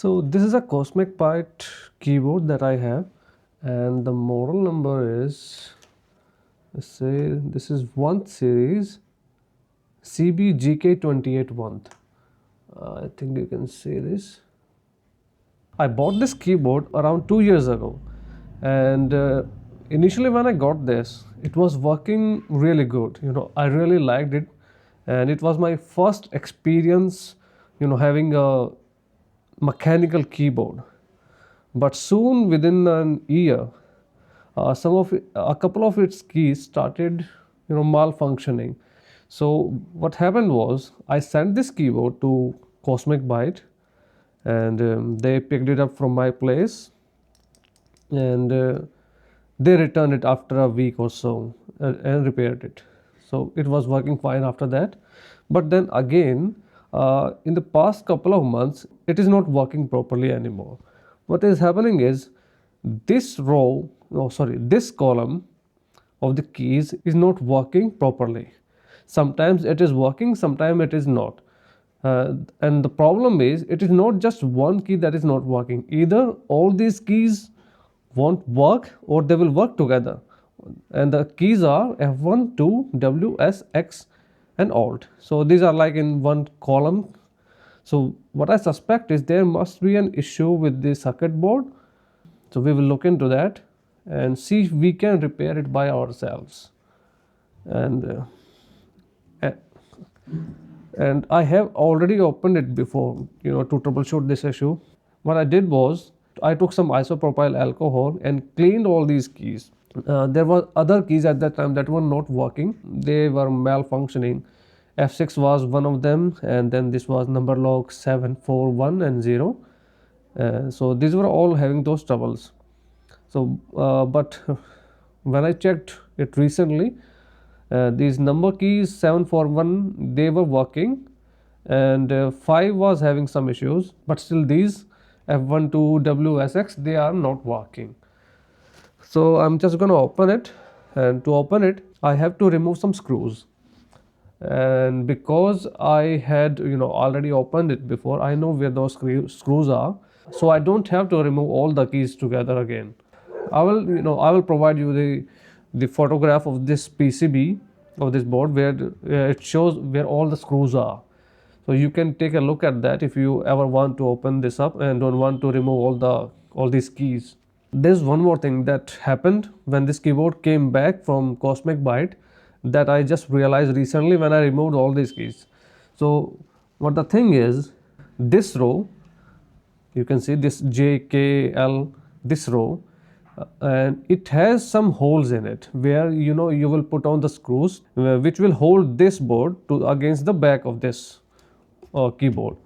So this is a Cosmic Byte keyboard that I have, and the model number is, let's say this is Vanth series CBGK28 Vanth. I think you can see this. I bought this keyboard around 2 years ago, and initially when I got this, it was working really good. I really liked it, and it was my first experience, having a mechanical keyboard. But soon, within an year, a couple of its keys started, malfunctioning. So what happened was I sent this keyboard to Cosmic Byte, and they picked it up from my place, and they returned it after a week or so, and repaired it. So it was working fine after that. But then again, in the past couple of months, it is not working properly anymore. What is happening is this column of the keys is not working properly. Sometimes it is working, sometimes it is not. And the problem is, it is not just one key that is not working. Either all these keys won't work or they will work together. And the keys are F1, 2, W, S, X, and Alt. So these are like in one column. So what I suspect is there must be an issue with the circuit board. So we will look into that and see if we can repair it by ourselves. And I have already opened it before, to troubleshoot this issue. What I did was I took some isopropyl alcohol and cleaned all these keys. There were other keys at that time that were not working. They were malfunctioning. F6 was one of them, and then this was number lock 741 and 0. So these were all having those troubles. So but when I checked it recently, these number keys 741, they were working, and 5 was having some issues, but still these F1 to WSX, they are not working. So I'm just going to open it, and to open it I have to remove some screws. And because I had already opened it before, I know where those screws are, so I don't have to remove all the keys together again. I will provide you the photograph of this PCB of this board where it shows where all the screws are. So you can take a look at that if you ever want to open this up and don't want to remove all these keys. There's one more thing that happened when this keyboard came back from Cosmic Byte that I just realized recently when I removed all these keys. So what the thing is, this row, you can see this JKL, this row, and it has some holes in it where you will put on the screws which will hold this board against the back of this keyboard,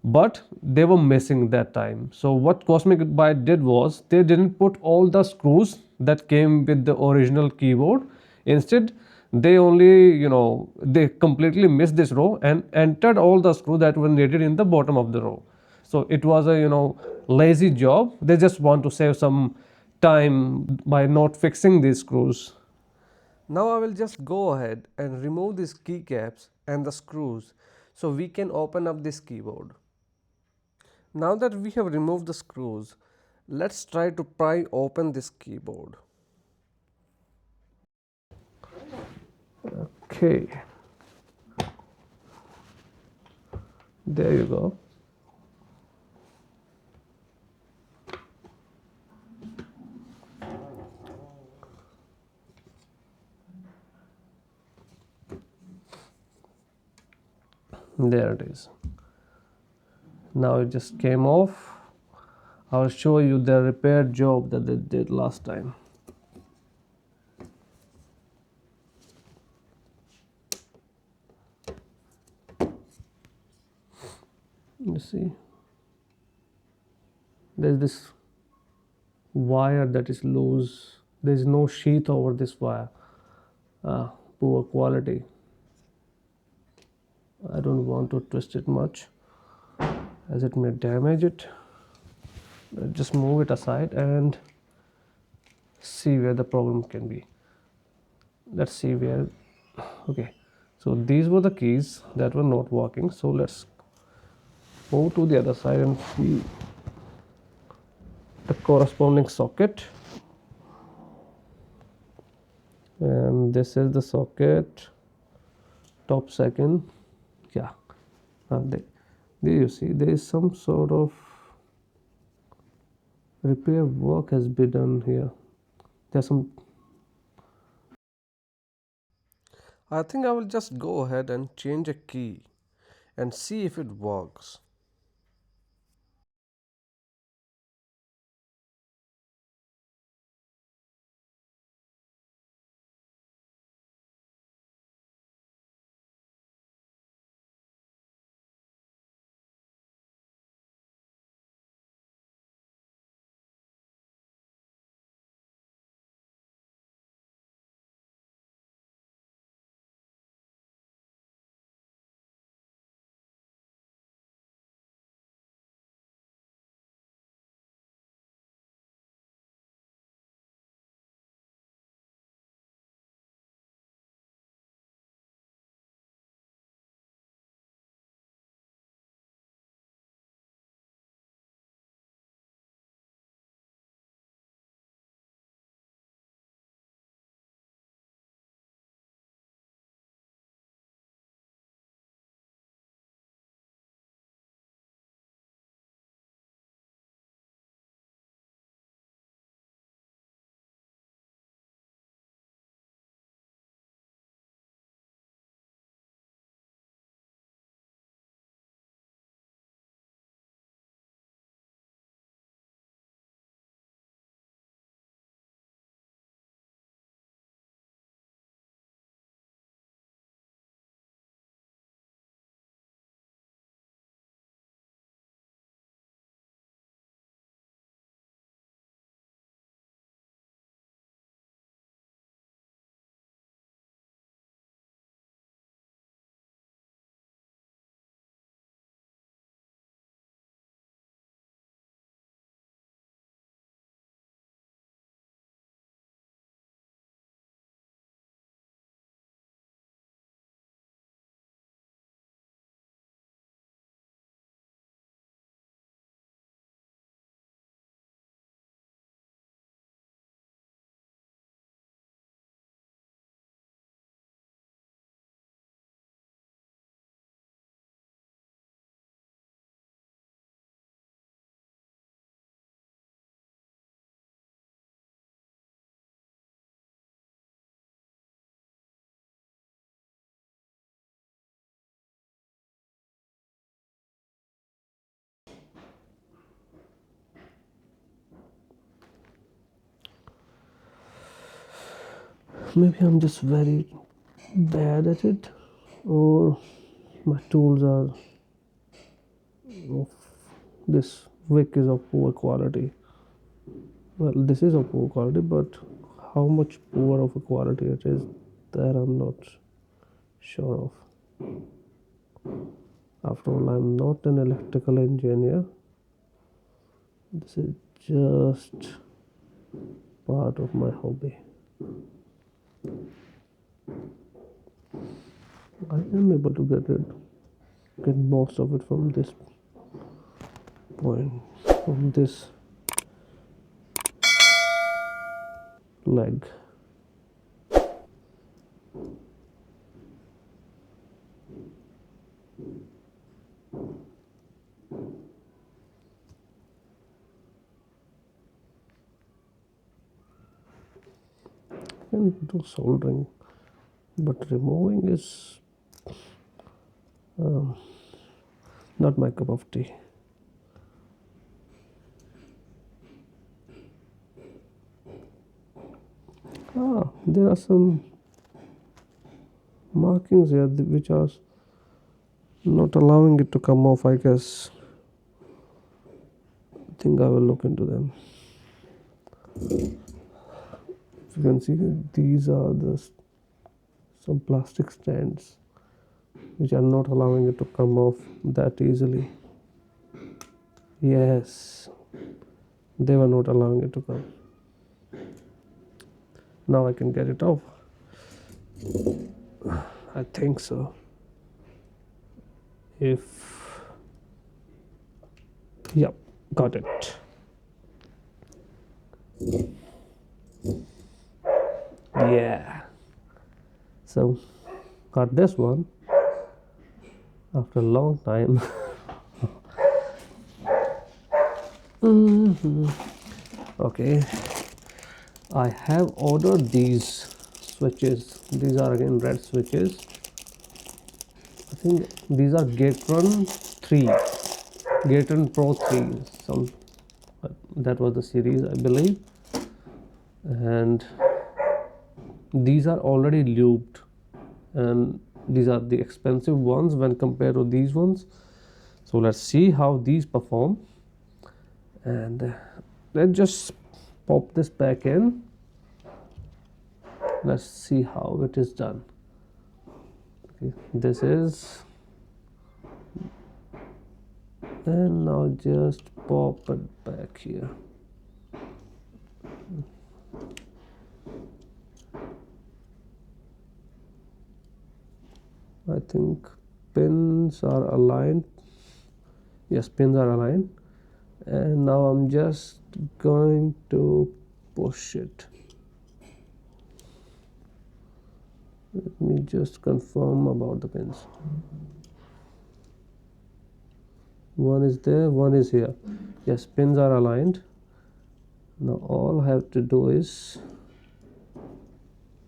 but they were missing that time. So what Cosmic Byte did was they didn't put all the screws that came with the original keyboard. Instead, they only they completely missed this row and entered all the screws that were needed in the bottom of the row. So it was a lazy job. They just want to save some time by not fixing these screws. Now I will just go ahead and remove these keycaps and the screws so we can open up this keyboard. Now that we have removed the screws, let's try to pry open this keyboard. Okay, there you go. There it is. Now it just came off. I'll show you the repair job that they did last time. You see, there's this wire that is loose. There's no sheath over this wire. Poor quality. I don't want to twist it much as it may damage it. Just move it aside and see where the problem can be. Let's see where. Okay, so these were the keys that were not working. So let's move to the other side and see the corresponding socket, and this is the socket, top second. Yeah, there you see there is some sort of repair work has been done here. There's some. I think I will just go ahead and change a key and see if it works. Maybe I'm just very bad at it, or my tools are of this wick is of poor quality. Well, this is of poor quality, but how much poor of a quality it is, that I'm not sure of. After all, I'm not an electrical engineer. This is just part of my hobby. I am able to get most of it from this point, from this leg. And do soldering, but removing is um, not my cup of tea. There are some markings here which are not allowing it to come off. I guess I think I will look into them. If you can see, these are some plastic stands which are not allowing it to come off that easily. Yes, they were not allowing it to come. Now I can get it off. I think so. Yep, got it. Yeah, so got this one after a long time. Okay, I have ordered these switches. These are again red switches. I think these are Gatron 3, Gatron Pro 3, some that was the series, I believe. And these are already lubed, and these are the expensive ones when compared to these ones. So let's see how these perform, and let's just pop this back in. Let's see how it is done. Okay, this is, and now just pop it back here. I think pins are aligned. Yes, pins are aligned, and now I'm just going to push it. Let me just confirm about the pins. One is there, one is here. Yes, pins are aligned. Now all I have to do is,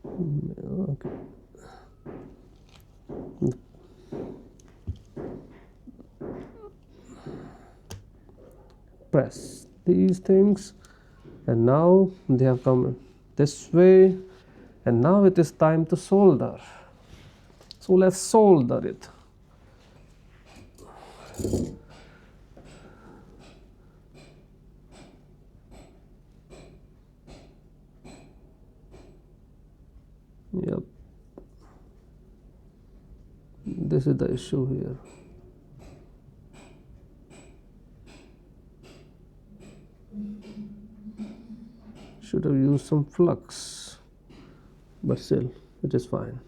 okay, press these things, and now they have come this way, and now it is time to solder. So let's solder it. Yep, this is the issue here. Should have used some flux, but still it is fine.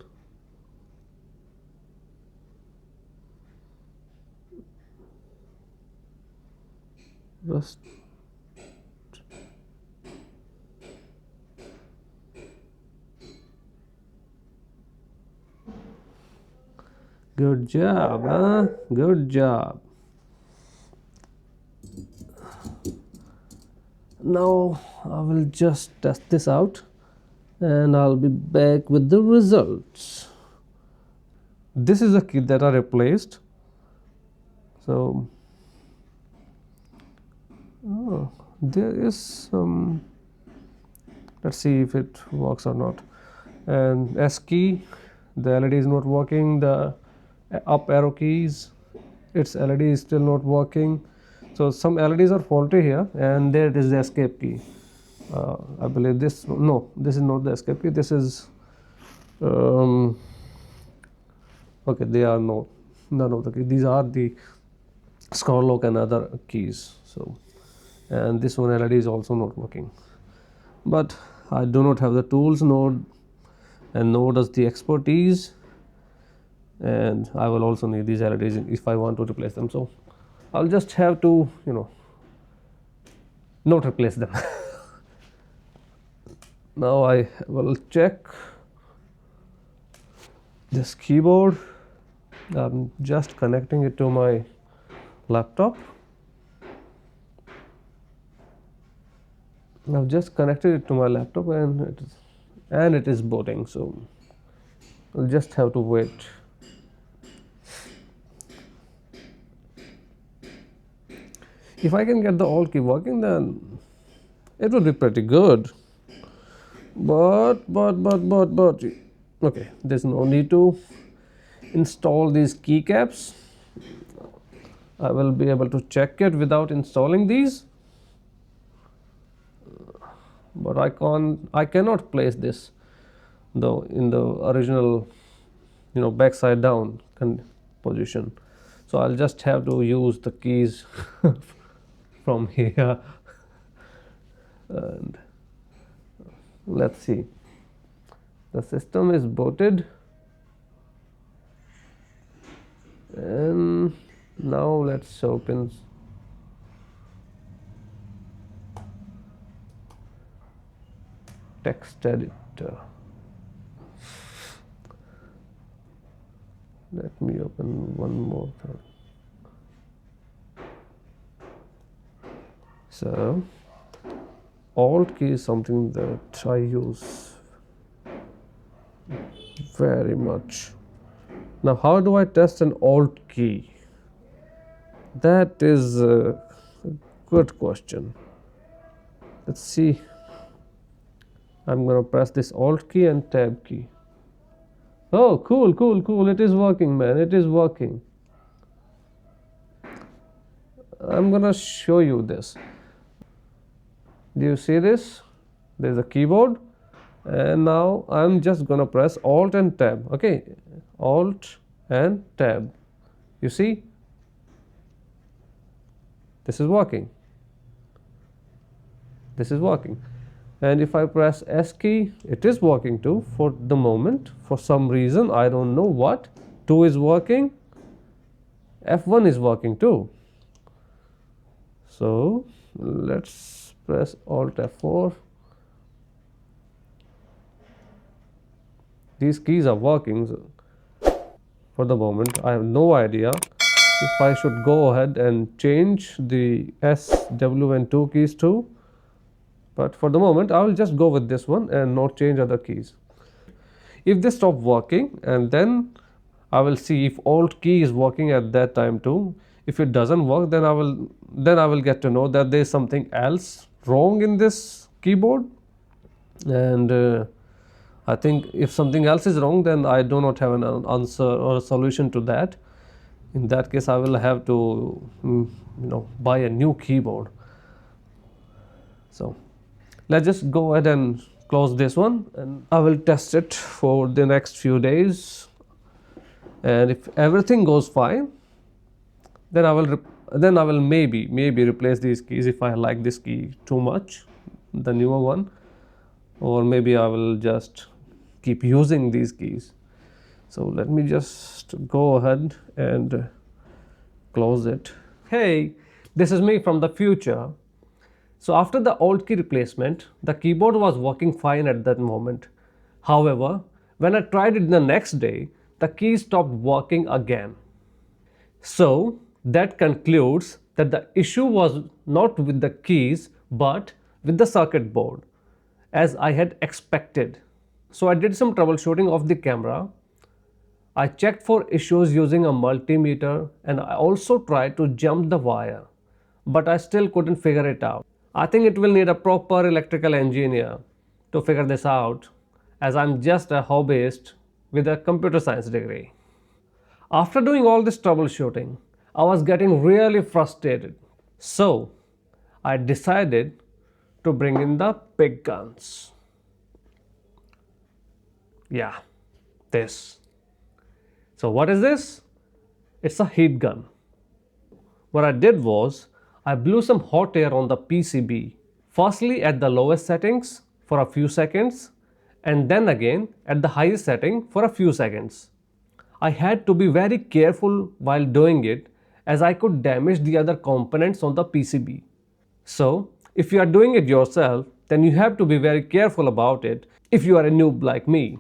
Rust. Good job, huh? Good job. Now I will just test this out, and I'll be back with the results. This is the key that I replaced. So there is some, let's see if it works or not. And S key, the LED is not working. The up arrow keys, its LED is still not working. So some LEDs are faulty here, and there it is the escape key. I believe this, no, this is not the escape key. This is okay, they are no, none of the keys. These are the scroll lock and other keys. So, and this one LED is also not working, but I do not have the tools, nor does the expertise, and I will also need these LEDs if I want to replace them. So I'll just have to, not replace them. Now I will check this keyboard. I'm just connecting it to my laptop. I've just connected it to my laptop, and it is booting. So I'll just have to wait. If I can get the alt key working, then it will be pretty good. But okay, there's no need to install these keycaps. I will be able to check it without installing these, but I cannot place this though in the original, backside down position. So I'll just have to use the keys from here. And let's see, the system is booted, and now let's open text editor. Let me open one more time. So Alt key is something that I use very much. Now, how do I test an Alt key? That is a good question. Let's see. I'm gonna press this Alt key and Tab key. Oh, cool, cool, cool. It is working, man. It is working. I'm gonna show you this. Do you see this? There's a keyboard, and now I'm just gonna press Alt and Tab. Okay, Alt and Tab. You see? This is working. This is working. And if I press S key, it is working too for the moment. For some reason, I don't know what. 2 is working. F1 is working too. So let's press Alt F4. These keys are working for the moment. I have no idea if I should go ahead and change the S, W and 2 keys too. But for the moment, I will just go with this one and not change other keys. If they stop working, and then I will see if Alt key is working at that time too. If it doesn't work, then I will get to know that there is something else wrong in this keyboard. And I think if something else is wrong, then I do not have an answer or a solution to that. In that case, I will have to buy a new keyboard. So let's just go ahead and close this one, and I will test it for the next few days. And if everything goes fine, then I will maybe replace these keys if I like this key too much, the newer one, or maybe I will just keep using these keys. So let me just go ahead and close it. Hey, this is me from the future. So after the Alt key replacement, the keyboard was working fine at that moment. However, when I tried it the next day, the keys stopped working again. So that concludes that the issue was not with the keys but with the circuit board, as I had expected. So I did some troubleshooting of the camera. I checked for issues using a multimeter, and I also tried to jump the wire, but I still couldn't figure it out. I think it will need a proper electrical engineer to figure this out, as I'm just a hobbyist with a computer science degree. After doing all this troubleshooting, I was getting really frustrated. So I decided to bring in the big guns. Yeah, this. So what is this? It's a heat gun. What I did was, I blew some hot air on the PCB, firstly at the lowest settings for a few seconds, and then again at the highest setting for a few seconds. I had to be very careful while doing it, as I could damage the other components on the PCB. So if you are doing it yourself, then you have to be very careful about it if you are a noob like me.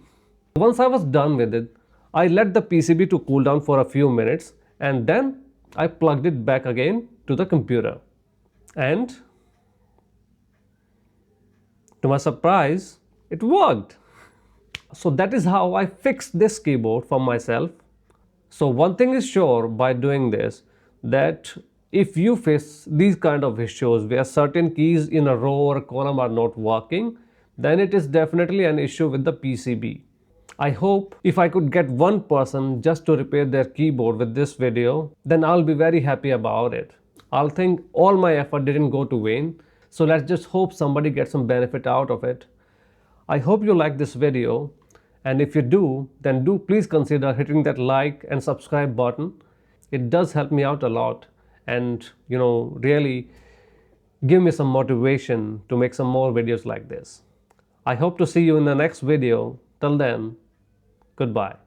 Once I was done with it, I let the PCB to cool down for a few minutes, and then I plugged it back again to the computer. And to my surprise, it worked. So that is how I fixed this keyboard for myself. So one thing is sure by doing this, that if you face these kind of issues where certain keys in a row or a column are not working, then it is definitely an issue with the PCB. I hope if I could get one person just to repair their keyboard with this video, then I'll be very happy about it. I'll think all my effort didn't go to vain. So let's just hope somebody gets some benefit out of it. I hope you like this video, and if you do, then do please consider hitting that like and subscribe button. It does help me out a lot, and really give me some motivation to make some more videos like this. I hope to see you in the next video. Till then, goodbye.